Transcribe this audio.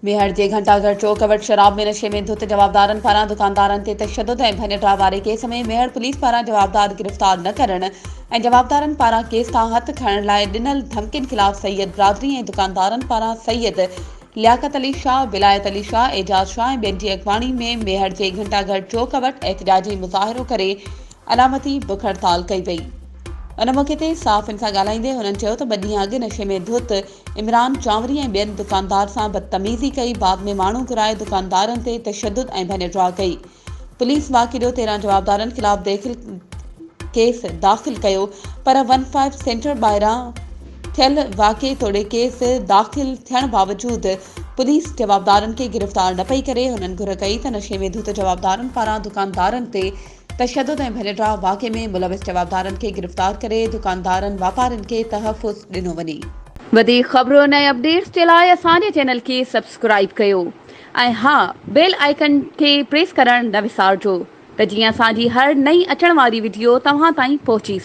मेहर जे घंटाघर चौक वटि शराब में नशे में धुत जवाबदारनि पारां दुकानदारनि ते तशद्दुद ऐं भञ वारे केस में मेहर पुलिस पारां जवाबदार गिरफ़्तार न करण ऐं जवाबदारनि पारां केस खां हथ खणण लाइ ॾिनल धमकियुनि ख़िलाफ़ सैयद बिरादरी ऐं दुकानदारनि पारां सैयद लियाकत अली शाह, विलायत अली शाह, एजाज शाह ऐं ॿियनि जी अॻवानी में मेहर जे घंटाघर चौक वटि एहतिजाजी मुज़ाहिरो करे अलामती बुख हड़ताल कई वई। उन मौक़े ते साफ़िन सां ॻाल्हाईंदे हुननि चयो त 2 ॾींहं अॻु नशे में धुत इमरान चांवरी ऐं ॿियनि दुकानदार सां बदतमीज़ी कई। बाद में माण्हू घुराए दुकानदारनि ते तशद्दुद ऐं भञ कई। पुलिस वाक़ियो 13 जवाबदारनि ख़िलाफ़ केस दाख़िल कयो, पर 15 सेंटर ॿाहिरां थियल वाक़िए तोड़े केस दाख़िल थियण बावजूद पुलिस जवाबदारनि खे गिरफ़्तार न पई करे। हुननि घुर कई त नशे में धुत जवाबदारनि पारां दुकानदारनि ते तशद्दुद ऐं भञ वाक़िए में मुलविस जवाबदारनि खे गिरफ़्तार करे दुकानदारनि वापारियुनि खे तहफ़्फ़ुज़ ॾिनो वञे। वधीक ख़बरुनि ऐं अपडेट्स जे लाइ असांजे चैनल खे सब्सक्राइब कयो ऐं हा, बेल आइकन खे प्रेस करणु न विसारिजो त जीअं असांजी हर नई अचण वारी वीडियो तव्हां ताईं पहुची सघे।